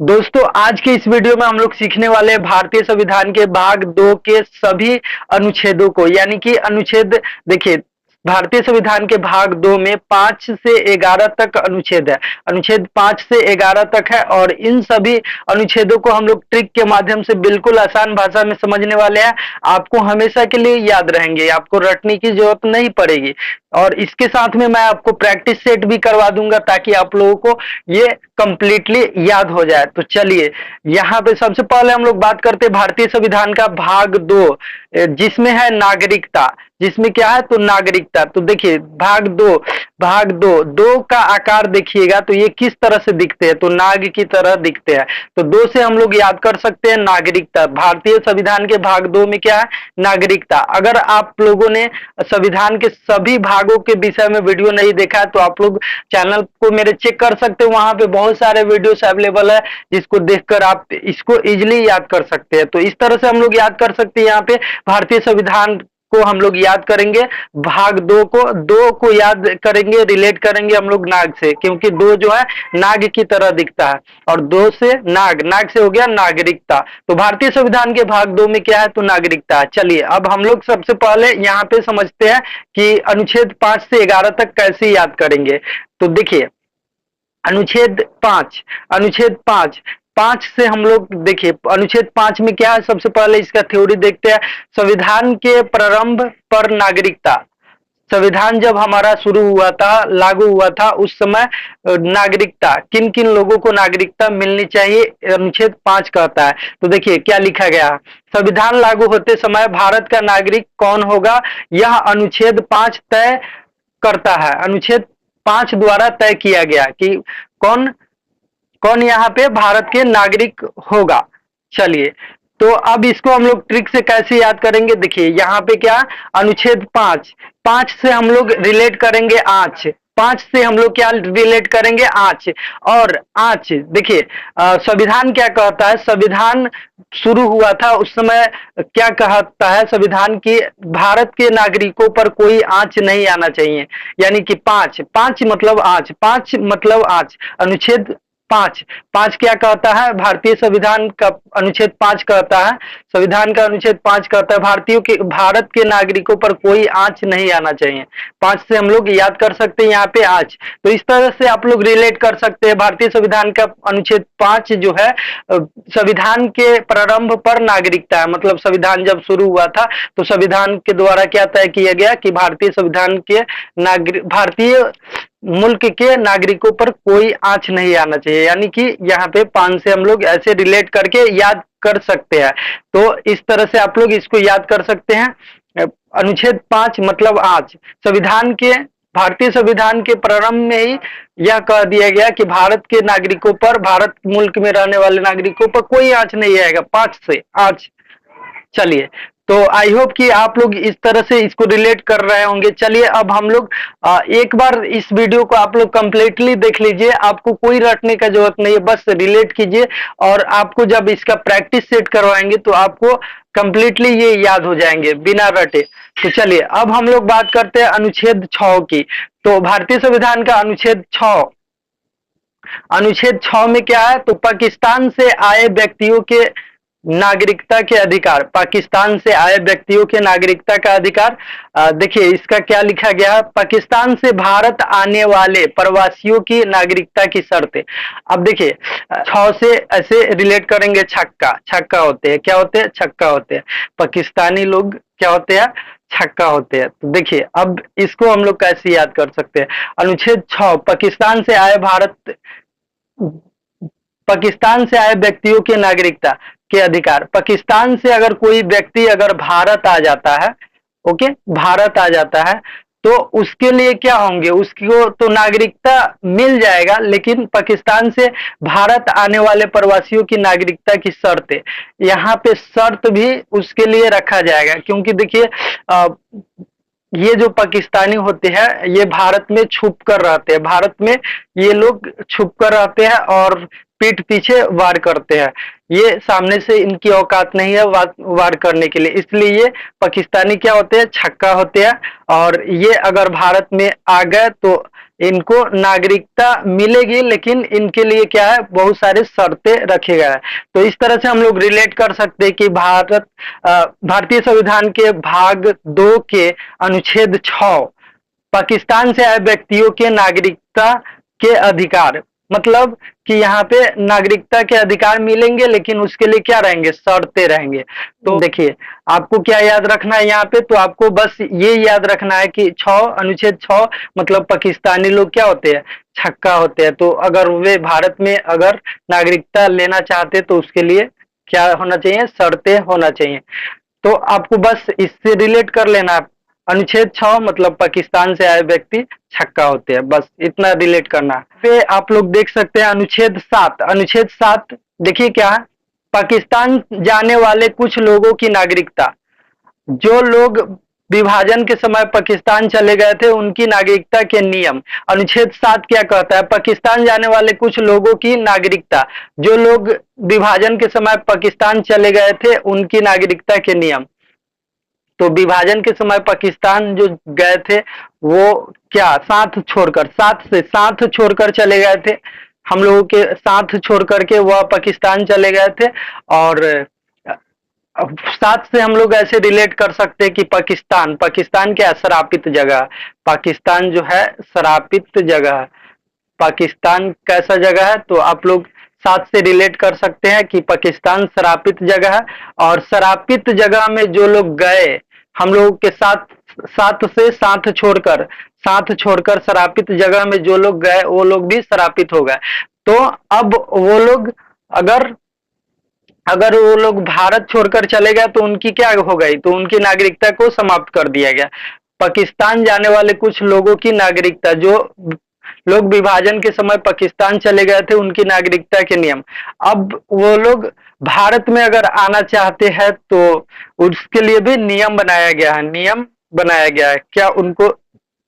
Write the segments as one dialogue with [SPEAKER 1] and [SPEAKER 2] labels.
[SPEAKER 1] दोस्तों आज के इस वीडियो में हम लोग सीखने वाले हैं भारतीय संविधान के भाग 2 के सभी अनुच्छेदों को, यानी कि अनुच्छेद। देखिए, भारतीय संविधान के भाग 2 में 5 से 11 तक अनुच्छेद है। अनुच्छेद 5 से 11 तक है और इन सभी अनुच्छेदों को हम लोग ट्रिक के माध्यम से बिल्कुल आसान भाषा में समझने वाले हैं। आपको हमेशा के लिए याद रहेंगे, आपको रटने की जरूरत नहीं पड़ेगी। और इसके साथ में मैं आपको प्रैक्टिस सेट भी करवा दूंगा ताकि आप लोगों को ये कंप्लीटली याद हो जाए। तो चलिए, यहाँ पे सबसे पहले हम लोग बात करते हैं भारतीय संविधान का भाग 2, जिसमें है नागरिकता। जिसमें क्या है? तो नागरिकता। तो देखिए, भाग दो का आकार देखिएगा तो ये किस तरह से दिखते हैं, तो नाग की तरह दिखते हैं। तो 2 से हम लोग याद कर सकते हैं नागरिकता। भारतीय संविधान के भाग 2 में क्या है? नागरिकता। अगर आप लोगों ने संविधान के सभी भागों के विषय में वीडियो नहीं देखा है तो आप लोग चैनल को मेरे चेक कर सकते हो, वहां पे बहुत सारे वीडियोस अवेलेबल है जिसको देखकर आप इसको इजिली याद कर सकते हैं। तो इस तरह से हम लोग याद कर सकते हैं। यहाँ पे भारतीय संविधान को हम लोग याद करेंगे, भाग 2 को याद करेंगे, रिलेट करेंगे हम लोग नाग से, क्योंकि 2 जो है नाग की तरह दिखता है और 2 से नाग, नाग से हो गया नागरिकता। तो भारतीय संविधान के भाग 2 में क्या है? तो नागरिकता। चलिए अब हम लोग सबसे पहले यहाँ पे समझते हैं कि अनुच्छेद 5 से 11 तक कैसे याद करेंगे। तो देखिए, अनुच्छेद 5 5 से हम लोग देखिए, अनुच्छेद 5 में क्या है? सबसे पहले इसका थ्योरी देखते हैं। संविधान के प्रारंभ पर नागरिकता। संविधान जब हमारा शुरू हुआ था, लागू हुआ था, उस समय नागरिकता, किन किन लोगों को नागरिकता मिलनी चाहिए, अनुच्छेद 5 कहता है। तो देखिए क्या लिखा गया। संविधान लागू होते समय भारत का नागरिक कौन होगा, यह अनुच्छेद 5 तय करता है। अनुच्छेद 5 द्वारा तय किया गया कि कौन कौन यहाँ पे भारत के नागरिक होगा। चलिए, तो अब इसको हम लोग ट्रिक से कैसे याद करेंगे। देखिए यहाँ पे क्या, अनुच्छेद 5, 5 से हम लोग रिलेट करेंगे आँच। 5 से हम लोग क्या रिलेट करेंगे? आँच। और आँच देखिए, संविधान क्या कहता है? संविधान शुरू हुआ था उस समय क्या कहता है संविधान की? भारत के नागरिकों पर कोई आँच नहीं आना चाहिए। यानी कि 5, 5 मतलब आँच, 5 मतलब आँच। अनुच्छेद 5, 5 क्या कहता है? भारतीय संविधान का अनुच्छेद 5 कहता है, संविधान का अनुच्छेद 5 कहता है भारत के नागरिकों पर कोई आँच नहीं आना चाहिए। 5 से हम लोग याद कर सकते हैं यहाँ पे आँच। तो इस तरह से आप लोग रिलेट कर सकते हैं। भारतीय संविधान का अनुच्छेद 5 जो है, संविधान के प्रारंभ पर नागरिकता है, मतलब संविधान जब शुरू हुआ था तो संविधान के द्वारा क्या तय किया गया कि भारतीय मुल्क के नागरिकों पर कोई आँच नहीं आना चाहिए। यानी कि यहाँ पे 5 से हम लोग ऐसे रिलेट करके याद कर सकते हैं। तो इस तरह से आप लोग इसको याद कर सकते हैं। अनुच्छेद 5 मतलब आँच। भारतीय संविधान के प्रारंभ में ही यह कह दिया गया कि भारत के नागरिकों पर, भारत मुल्क में रहने वाले नागरिकों पर कोई आँच नहीं आएगा। 5 से आँच। चलिए, तो आई होप कि आप लोग इस तरह से इसको रिलेट कर रहे होंगे। चलिए अब हम लोग एक बार इस वीडियो को आप लोग कंप्लीटली देख लीजिए, आपको कोई रटने का जरूरत नहीं है, बस रिलेट कीजिए। और आपको जब इसका प्रैक्टिस सेट करवाएंगे तो आपको कंप्लीटली ये याद हो जाएंगे बिना रटे। तो चलिए अब हम लोग बात करते हैं अनुच्छेद 6 की। तो भारतीय संविधान का अनुच्छेद 6 में क्या है? तो पाकिस्तान से आए व्यक्तियों के नागरिकता के अधिकार। पाकिस्तान से आए व्यक्तियों के नागरिकता का अधिकार। देखिए इसका क्या लिखा गया? पाकिस्तान से भारत आने वाले प्रवासियों की नागरिकता की शर्तें। अब देखिए 6 से ऐसे रिलेट करेंगे। छक्का, छक्का होते हैं, क्या होते हैं? छक्का होते हैं। पाकिस्तानी लोग क्या होते हैं? छक्का होते हैं। तो देखिए अब इसको हम लोग कैसे याद कर सकते हैं? अनुच्छेद 6, पाकिस्तान से आए व्यक्तियों के नागरिकता के अधिकार। पाकिस्तान से अगर कोई व्यक्ति अगर भारत आ जाता है, ओके, भारत आ जाता है तो उसके लिए क्या होंगे? उसको तो नागरिकता मिल जाएगा, लेकिन पाकिस्तान से भारत आने वाले प्रवासियों की नागरिकता की शर्तें, यहाँ पे शर्त भी उसके लिए रखा जाएगा। क्योंकि देखिए ये जो पाकिस्तानी होते हैं ये भारत में छुप कर रहते हैं, भारत में ये लोग छुप कर रहते हैं और पीठ पीछे वार करते हैं। ये सामने से इनकी औकात नहीं है वार करने के लिए, इसलिए ये पाकिस्तानी क्या होते हैं, छक्का होते हैं। और ये अगर भारत में आ गए तो इनको नागरिकता मिलेगी, लेकिन इनके लिए क्या है, बहुत सारे शर्तें रखे गए हैं। तो इस तरह से हम लोग रिलेट कर सकते हैं कि भारतीय संविधान के भाग 2 के अनुच्छेद 6 पाकिस्तान से आए व्यक्तियों के नागरिकता के अधिकार, मतलब कि यहाँ पे नागरिकता के अधिकार मिलेंगे, लेकिन उसके लिए क्या रहेंगे, शर्तें रहेंगे। तो देखिए आपको क्या याद रखना है यहाँ पे, तो आपको बस ये याद रखना है कि अनुच्छेद 6 मतलब पाकिस्तानी लोग क्या होते हैं, छक्का होते हैं। तो अगर वे भारत में अगर नागरिकता लेना चाहते तो उसके लिए क्या होना चाहिए, शर्तें होना चाहिए। तो आपको बस इससे रिलेट कर लेना है, अनुच्छेद 6 मतलब पाकिस्तान से आए व्यक्ति छक्का होते हैं, बस इतना रिलेट करना है। पे आप लोग देख सकते हैं अनुच्छेद 7 देखिए क्या है, पाकिस्तान जाने वाले कुछ लोगों की नागरिकता, जो लोग विभाजन के समय पाकिस्तान चले गए थे उनकी नागरिकता के नियम। अनुच्छेद 7 क्या कहता है, पाकिस्तान जाने वाले कुछ लोगों की नागरिकता, जो लोग विभाजन के समय पाकिस्तान चले गए थे उनकी नागरिकता के नियम। तो विभाजन के समय पाकिस्तान जो गए थे वो क्या साथ छोड़कर चले गए थे, हम लोगों के साथ छोड़ करके वह पाकिस्तान चले गए थे। और साथ से हम लोग ऐसे रिलेट कर सकते हैं कि पाकिस्तान क्या शरापित जगह, पाकिस्तान जो है शरापित जगह है। पाकिस्तान कैसा जगह है, तो आप लोग साथ से रिलेट कर सकते हैं कि पाकिस्तान शरापित जगह है। और शरापित जगह में जो लोग गए, हम लोगों के साथ छोड़कर शरापित जगह में जो लोग गए वो लोग भी शरापित हो गए। तो अब वो लोग अगर वो लोग भारत छोड़कर चले गए तो उनकी क्या हो गई, तो उनकी नागरिकता को समाप्त कर दिया गया। पाकिस्तान जाने वाले कुछ लोगों की नागरिकता, जो लोग विभाजन के समय पाकिस्तान चले गए थे उनकी नागरिकता के नियम। अब वो लोग भारत में अगर आना चाहते हैं तो उसके लिए भी नियम बनाया गया है, क्या उनको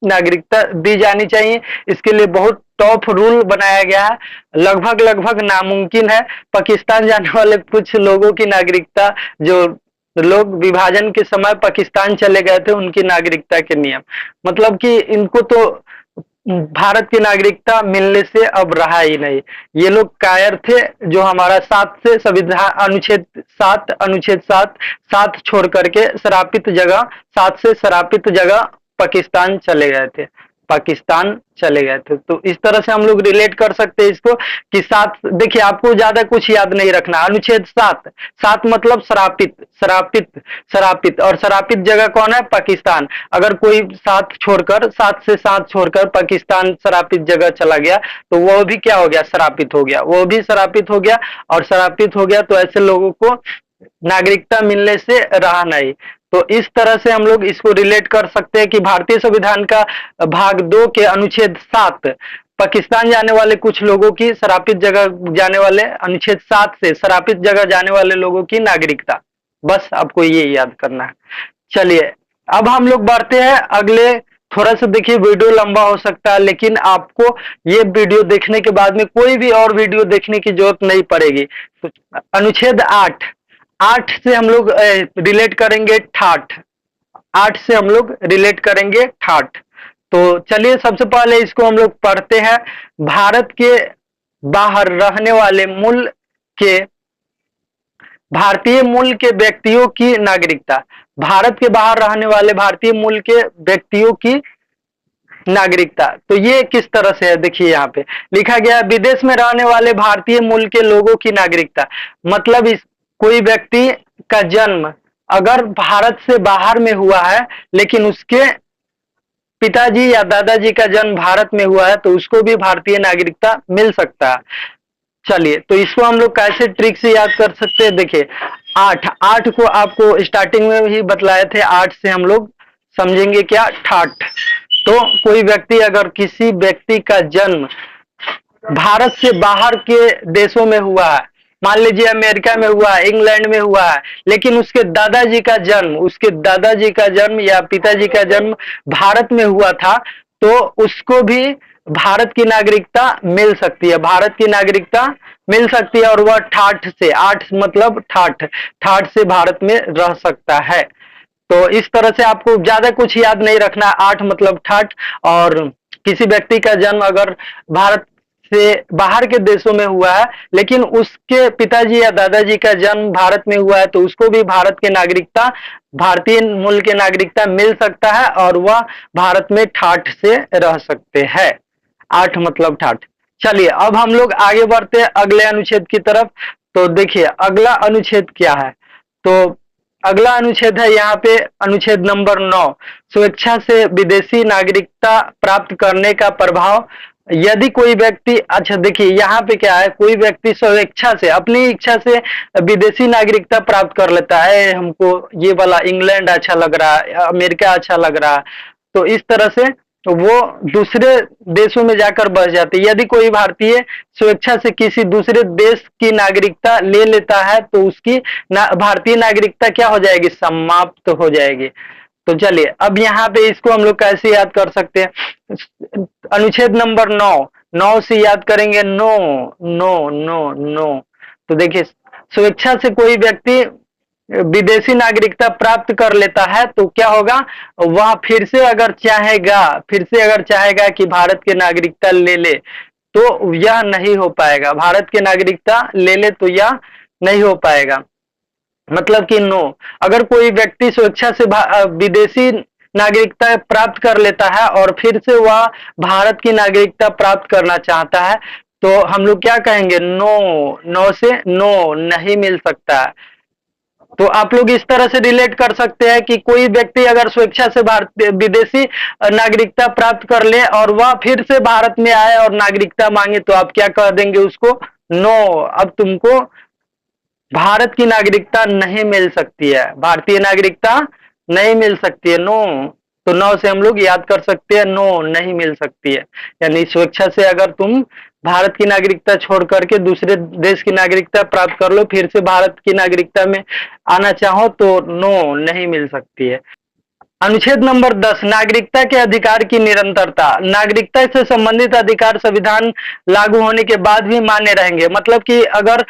[SPEAKER 1] नागरिकता दी जानी चाहिए, इसके लिए बहुत टॉप रूल बनाया गया है। लगभग नामुमकिन है पाकिस्तान जाने वाले कुछ लोगों की नागरिकता, जो लोग विभाजन के समय पाकिस्तान चले गए थे उनकी नागरिकता के नियम, मतलब कि इनको तो भारत की नागरिकता मिलने से अब रहा ही नहीं। ये लोग कायर थे जो हमारा संविधान अनुच्छेद 7 छोड़ करके सात से शरापित जगह पाकिस्तान चले गए थे। तो इस तरह से हम लोग रिलेट कर सकते हैं इसको कि देखिए आपको ज्यादा कुछ याद नहीं रखना। अनुच्छेद 7 मतलब शरापित और शरापित जगह कौन है, पाकिस्तान। अगर कोई सात से सात छोड़कर पाकिस्तान शरापित जगह चला गया तो वो भी क्या हो गया, शरापित हो गया, वो भी शरापित हो गया। और शरापित हो गया तो ऐसे लोगों को नागरिकता मिलने से रहा नहीं। तो इस तरह से हम लोग इसको रिलेट कर सकते हैं कि भारतीय संविधान का भाग 2 के अनुच्छेद 7 पाकिस्तान जाने वाले कुछ लोगों की शरापित जगह जाने वाले, अनुच्छेद 7 से शरापित जगह जाने वाले लोगों की नागरिकता, बस आपको ये याद करना है। चलिए अब हम लोग बढ़ते हैं अगले। थोड़ा सा देखिए वीडियो लंबा हो सकता है, लेकिन आपको ये वीडियो देखने के बाद में कोई भी और वीडियो देखने की जरूरत नहीं पड़ेगी। तो अनुच्छेद 8 से हम लोग रिलेट करेंगे ठाठ। तो चलिए सबसे पहले इसको हम लोग पढ़ते हैं। भारत के बाहर रहने वाले भारतीय मूल के व्यक्तियों की नागरिकता, भारत के बाहर रहने वाले भारतीय मूल के व्यक्तियों की नागरिकता। तो ये किस तरह से है, देखिए यहाँ पे लिखा गया है, विदेश में रहने वाले भारतीय मूल के लोगों की नागरिकता, मतलब कोई व्यक्ति का जन्म अगर भारत से बाहर में हुआ है लेकिन उसके पिताजी या दादाजी का जन्म भारत में हुआ है तो उसको भी भारतीय नागरिकता मिल सकता है। चलिए तो इसको हम लोग कैसे ट्रिक से याद कर सकते हैं, देखिए 8 को आपको स्टार्टिंग में ही बतलाए थे। 8 से हम लोग समझेंगे क्या, ठाठ। तो कोई व्यक्ति, अगर किसी व्यक्ति का जन्म भारत से बाहर के देशों में हुआ है, मान लीजिए अमेरिका में हुआ है, इंग्लैंड में हुआ है, लेकिन उसके दादाजी का जन्म या पिताजी का जन्म भारत में हुआ था, तो उसको भी भारत की नागरिकता मिल सकती है, भारत की नागरिकता मिल सकती है, और वह ठाठ से, आठ मतलब ठाठ, ठाठ से भारत में रह सकता है। तो इस तरह से आपको ज्यादा कुछ याद नहीं रखना, आठ मतलब ठाठ। और किसी व्यक्ति का जन्म अगर भारत से बाहर के देशों में हुआ है, लेकिन उसके पिताजी या दादाजी का जन्म भारत में हुआ है, तो उसको भी भारत की नागरिकता, भारतीय मूल की नागरिकता मिल सकता है, और वह भारत में ठाठ से रह सकते हैं। आठ मतलब ठाठ। चलिए अब हम लोग आगे बढ़ते हैं अगले अनुच्छेद की तरफ। तो देखिए अगला अनुच्छेद क्या है। तो अगला अनुच्छेद है यहाँ पे अनुच्छेद नंबर 9, स्वेच्छा से विदेशी नागरिकता प्राप्त करने का प्रभाव। यदि कोई व्यक्ति, अच्छा देखिए यहाँ पे क्या है, कोई व्यक्ति स्वेच्छा से, अपनी इच्छा से विदेशी नागरिकता प्राप्त कर लेता है, हमको ये वाला इंग्लैंड अच्छा लग रहा है, अमेरिका अच्छा लग रहा है, तो इस तरह से वो दूसरे देशों में जाकर बस जाते हैं। यदि कोई भारतीय स्वेच्छा से किसी दूसरे देश की नागरिकता ले लेता है, तो उसकी भारतीय नागरिकता क्या हो जाएगी, समाप्त हो जाएगी। तो चलिए अब यहाँ पे इसको हम लोग कैसे याद कर सकते हैं। अनुच्छेद नंबर 9, 9 से याद करेंगे, नो नो नो नो। तो देखिए स्वेच्छा से कोई व्यक्ति विदेशी नागरिकता प्राप्त कर लेता है, तो क्या होगा, वह फिर से अगर चाहेगा, फिर से अगर चाहेगा कि भारत की नागरिकता ले ले, तो यह नहीं हो पाएगा। भारत की नागरिकता ले ले तो यह नहीं हो पाएगा, मतलब कि नो। अगर कोई व्यक्ति स्वेच्छा से विदेशी नागरिकता प्राप्त कर लेता है और फिर से वह भारत की नागरिकता प्राप्त करना चाहता है, तो हम लोग क्या कहेंगे, नो, नो से नो, नहीं मिल सकता है। तो आप लोग इस तरह से रिलेट कर सकते हैं कि कोई व्यक्ति अगर स्वेच्छा से भारतीय विदेशी नागरिकता प्राप्त कर ले और वह फिर से भारत में आए और नागरिकता मांगे, तो आप क्या कह देंगे उसको, नो, अब तुमको भारत की नागरिकता नहीं मिल सकती है, भारतीय नागरिकता नहीं मिल सकती है, नो। तो नो से हम लोग याद कर सकते हैं, नो नहीं मिल सकती है। यानी स्वेच्छा से अगर तुम भारत की नागरिकता छोड़ करके दूसरे देश की नागरिकता प्राप्त कर लो, फिर से भारत की नागरिकता में आना चाहो, तो नो नहीं मिल सकती है। अनुच्छेद नंबर 10, नागरिकता के अधिकार की निरंतरता। नागरिकता से संबंधित अधिकार संविधान लागू होने के बाद भी मान्य रहेंगे। मतलब कि अगर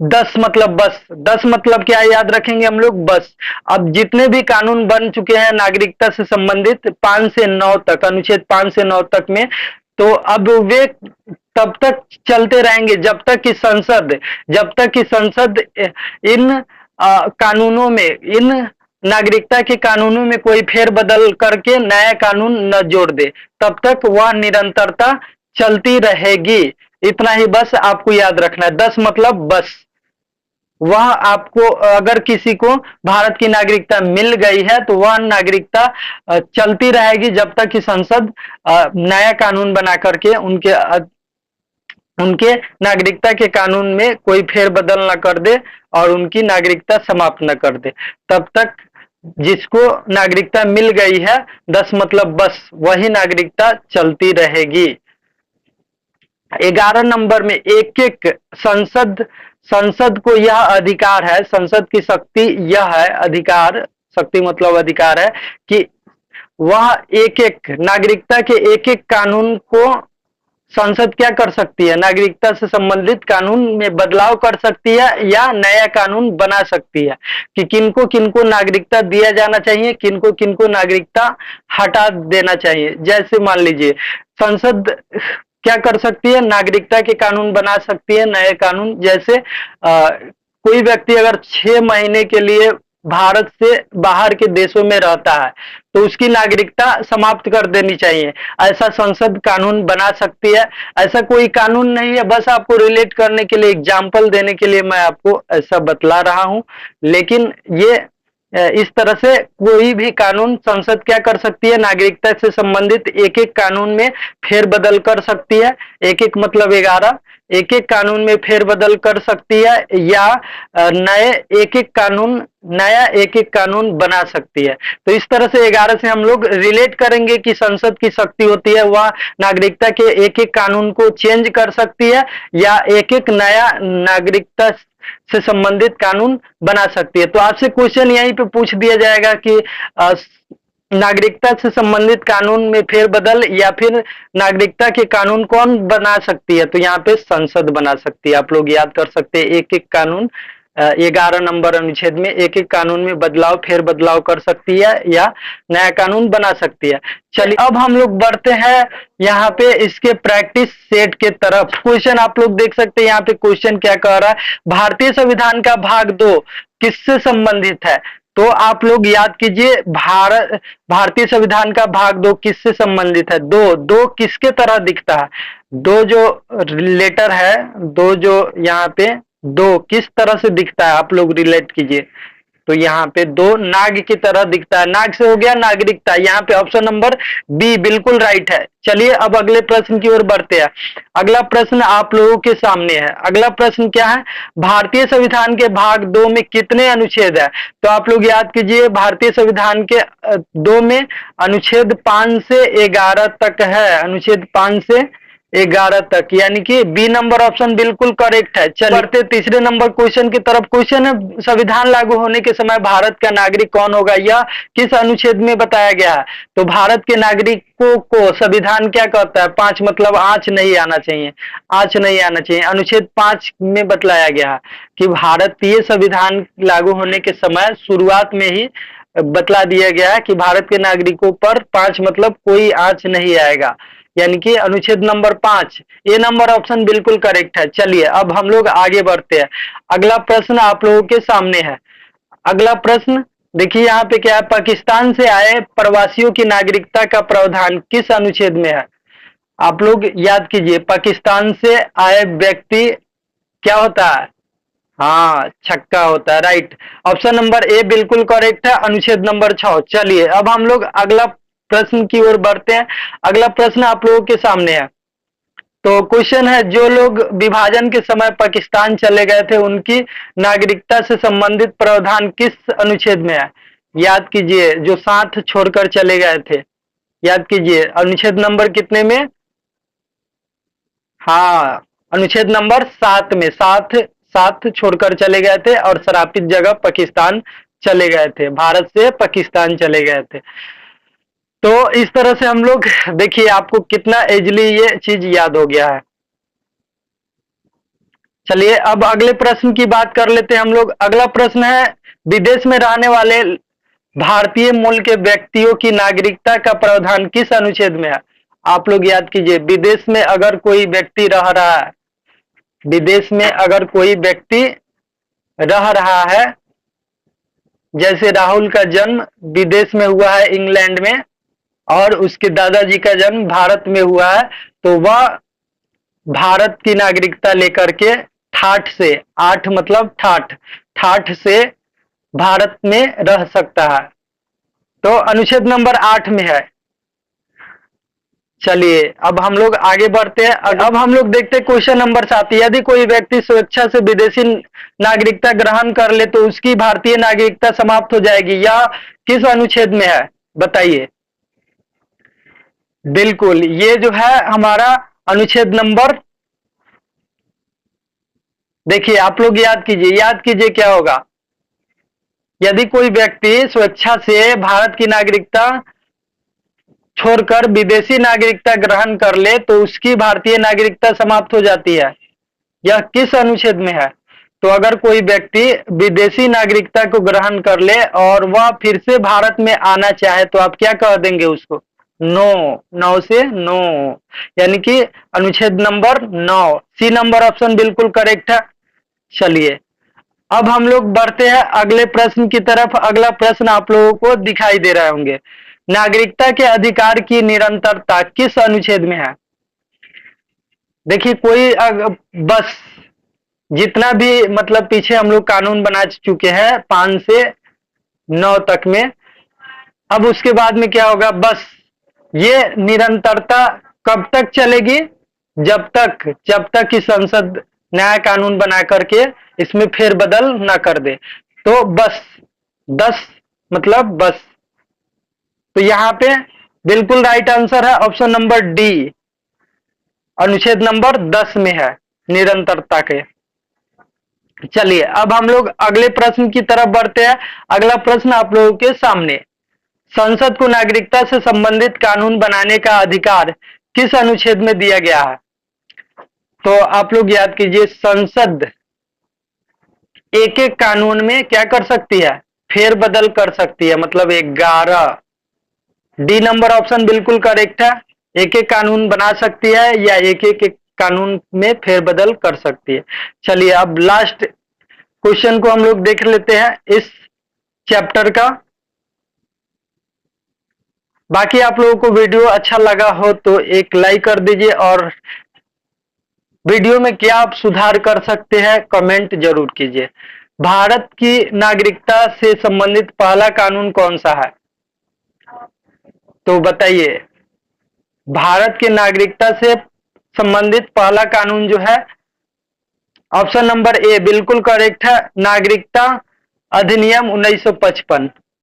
[SPEAKER 1] 10 मतलब बस, 10 मतलब क्या याद रखेंगे हम लोग, बस। अब जितने भी कानून बन चुके हैं नागरिकता से संबंधित 5 से 9 तक, अनुच्छेद 5 से 9 तक में, तो अब वे तब तक चलते रहेंगे जब तक कि संसद, जब तक कि संसद इन कानूनों में, इन नागरिकता के कानूनों में कोई फेरबदल करके नया कानून न जोड़ दे, तब तक वह निरंतरता चलती रहेगी। इतना ही बस आपको याद रखना है, 10 मतलब बस। वह आपको, अगर किसी को भारत की नागरिकता मिल गई है, तो वह नागरिकता चलती रहेगी जब तक कि संसद नया कानून बना करके उनके नागरिकता के कानून में कोई फेरबदल न कर दे और उनकी नागरिकता समाप्त न कर दे। तब तक जिसको नागरिकता मिल गई है, 10 मतलब बस, वही नागरिकता चलती रहेगी। 11 नंबर में एक एक संसद, संसद को यह अधिकार है, संसद की शक्ति यह है, अधिकार, शक्ति मतलब अधिकार है कि वह एक एक नागरिकता के एक एक कानून को संसद क्या कर सकती है, नागरिकता से संबंधित कानून में बदलाव कर सकती है या नया कानून बना सकती है कि किनको किनको नागरिकता दिया जाना चाहिए, किनको किनको नागरिकता हटा देना चाहिए। जैसे मान लीजिए संसद क्या कर सकती है, नागरिकता के कानून बना सकती है, नए कानून। जैसे कोई व्यक्ति अगर 6 महीने के लिए भारत से बाहर के देशों में रहता है, तो उसकी नागरिकता समाप्त कर देनी चाहिए, ऐसा संसद कानून बना सकती है। ऐसा कोई कानून नहीं है, बस आपको रिलेट करने के लिए, एग्जाम्पल देने के लिए मैं आपको ऐसा बतला रहा हूं। लेकिन ये इस तरह से कोई भी कानून संसद क्या कर सकती है, नागरिकता से संबंधित एक एक कानून में फेरबदल कर सकती है। एक एक मतलब 11, एक एक कानून में फेरबदल कर सकती है या नए एक एक कानून, नया एक एक कानून बना सकती है। तो इस तरह से 11 से हम लोग रिलेट करेंगे कि संसद की शक्ति होती है, वह नागरिकता के एक एक कानून को चेंज कर सकती है या एक एक नया नागरिकता से संबंधित कानून बना सकती है। तो आपसे क्वेश्चन यहीं पे पूछ दिया जाएगा कि नागरिकता से संबंधित कानून में फेरबदल या फिर नागरिकता के कानून कौन बना सकती है? तो यहाँ पे संसद बना सकती है। आप लोग याद कर सकते हैं, एक एक कानून 11 नंबर अनुच्छेद में एक एक कानून में बदलाव फेर बदलाव कर सकती है या नया कानून बना सकती है। चलिए अब हम लोग बढ़ते हैं यहाँ पे इसके प्रैक्टिस सेट के तरफ। क्वेश्चन आप लोग देख सकते हैं यहाँ पे क्वेश्चन क्या कह रहा है, भारतीय संविधान का भाग 2 किससे संबंधित है? तो आप लोग याद कीजिए, भारतीय संविधान का भाग 2 किससे संबंधित है? दो दो किसके तरह दिखता है? दो जो लेटर है, दो जो यहाँ पे दो किस तरह से दिखता है आप लोग रिलेट कीजिए। तो यहाँ पे दो नाग की तरह दिखता है। नाग से हो गया नागरिकता। यहाँ पे ऑप्शन नंबर बी बिल्कुल राइट है। चलिए अब अगले प्रश्न की ओर बढ़ते हैं। अगला प्रश्न आप लोगों के सामने है। अगला प्रश्न क्या है, भारतीय संविधान के भाग 2 में कितने अनुच्छेद है? तो आप लोग याद कीजिए, भारतीय संविधान के 2 में अनुच्छेद 5 से 11 तक है। अनुच्छेद 5 से 11 तक, यानी कि बी नंबर ऑप्शन बिल्कुल करेक्ट है। चलिए बढ़ते तीसरे नंबर क्वेश्चन की तरफ। क्वेश्चन है, संविधान लागू होने के समय भारत का नागरिक कौन होगा? यह किस अनुच्छेद में बताया गया है? तो भारत के नागरिकों को संविधान क्या कहता है? 5 मतलब आंच नहीं आना चाहिए, आंच नहीं आना चाहिए। अनुच्छेद 5 में बतलाया गया है कि भारतीय संविधान लागू होने के समय शुरुआत में ही बतला दिया गया है कि भारत के नागरिकों पर 5 मतलब कोई आंच नहीं आएगा, यानी कि अनुच्छेद नंबर 5, ये नंबर ऑप्शन बिल्कुल करेक्ट है। चलिए अब हम लोग आगे बढ़ते हैं। अगला प्रश्न आप लोगों के सामने है। अगला प्रश्न देखिए यहाँ पे क्या है, पाकिस्तान से आए प्रवासियों की नागरिकता का प्रावधान किस अनुच्छेद में है? आप लोग याद कीजिए, पाकिस्तान से आए व्यक्ति क्या होता है? हाँ, छक्का होता है, राइट। ऑप्शन नंबर ए बिल्कुल करेक्ट है, अनुच्छेद नंबर 6। चलिए अब हम लोग अगला प्रश्न की ओर बढ़ते हैं। अगला प्रश्न आप लोगों के सामने है। तो क्वेश्चन है, जो लोग विभाजन के समय पाकिस्तान चले गए थे उनकी नागरिकता से संबंधित प्रावधान किस अनुच्छेद में है? याद कीजिए, जो साथ छोड़कर चले गए थे, याद कीजिए अनुच्छेद नंबर कितने में? हाँ, अनुच्छेद नंबर 7 में। साथ साथ छोड़कर चले गए थे और शरापित जगह पाकिस्तान चले गए थे, भारत से पाकिस्तान चले गए थे। तो इस तरह से हम लोग देखिए आपको कितना इजली ये चीज याद हो गया है। चलिए अब अगले प्रश्न की बात कर लेते हैं हम लोग। अगला प्रश्न है, विदेश में रहने वाले भारतीय मूल के व्यक्तियों की नागरिकता का प्रावधान किस अनुच्छेद में है? आप लोग याद कीजिए, विदेश में अगर कोई व्यक्ति रह रहा है, विदेश में अगर कोई व्यक्ति रह रहा है, जैसे राहुल का जन्म विदेश में हुआ है इंग्लैंड में और उसके दादाजी का जन्म भारत में हुआ है, तो वह भारत की नागरिकता लेकर के ठाठ से, आठ मतलब ठाठ, ठाठ से भारत में रह सकता है। तो अनुच्छेद नंबर 8 में है। चलिए अब हम लोग आगे बढ़ते हैं। अब हम लोग देखते हैं क्वेश्चन नंबर 7। यदि कोई व्यक्ति स्वेच्छा से विदेशी नागरिकता ग्रहण कर ले तो उसकी भारतीय नागरिकता समाप्त हो जाएगी। यह किस अनुच्छेद में है बताइए? बिल्कुल, ये जो है हमारा अनुच्छेद नंबर, देखिए आप लोग याद कीजिए, याद कीजिए क्या होगा। यदि कोई व्यक्ति स्वेच्छा से भारत की नागरिकता छोड़कर विदेशी नागरिकता ग्रहण कर ले तो उसकी भारतीय नागरिकता समाप्त हो जाती है। यह किस अनुच्छेद में है? तो अगर कोई व्यक्ति विदेशी नागरिकता को ग्रहण कर ले और वह फिर से भारत में आना चाहे तो आप क्या कह देंगे उसको? नो, 9 से नो, यानी कि अनुच्छेद नंबर 9, सी नंबर ऑप्शन बिल्कुल करेक्ट है। चलिए अब हम लोग बढ़ते हैं अगले प्रश्न की तरफ। अगला प्रश्न आप लोगों को दिखाई दे रहे होंगे, नागरिकता के अधिकार की निरंतरता किस अनुच्छेद में है? देखिए कोई बस जितना भी मतलब पीछे हम लोग कानून बना चुके हैं 5 से 9 तक में, अब उसके बाद में क्या होगा, बस ये निरंतरता कब तक चलेगी? जब तक कि संसद नया कानून बना करके इसमें फेरबदल ना कर दे। तो बस 10 मतलब बस, तो यहाँ पे बिल्कुल राइट आंसर है ऑप्शन नंबर डी, अनुच्छेद नंबर 10 में है निरंतरता के। चलिए अब हम लोग अगले प्रश्न की तरफ बढ़ते हैं। अगला प्रश्न आप लोगों के सामने, संसद को नागरिकता से संबंधित कानून बनाने का अधिकार किस अनुच्छेद में दिया गया है? तो आप लोग याद कीजिए, संसद एक एक कानून में क्या कर सकती है? फेरबदल कर सकती है, मतलब 11। डी नंबर ऑप्शन बिल्कुल करेक्ट है। एक एक कानून बना सकती है या एक एक कानून में फेरबदल कर सकती है। चलिए अब लास्ट क्वेश्चन को हम लोग देख लेते हैं इस चैप्टर का। बाकी आप लोगों को वीडियो अच्छा लगा हो तो एक लाइक कर दीजिए, और वीडियो में क्या आप सुधार कर सकते हैं कमेंट जरूर कीजिए। भारत की नागरिकता से संबंधित पहला कानून कौन सा है? तो बताइए, भारत की नागरिकता से संबंधित पहला कानून जो है, ऑप्शन नंबर ए बिल्कुल करेक्ट है, नागरिकता अधिनियम 1955।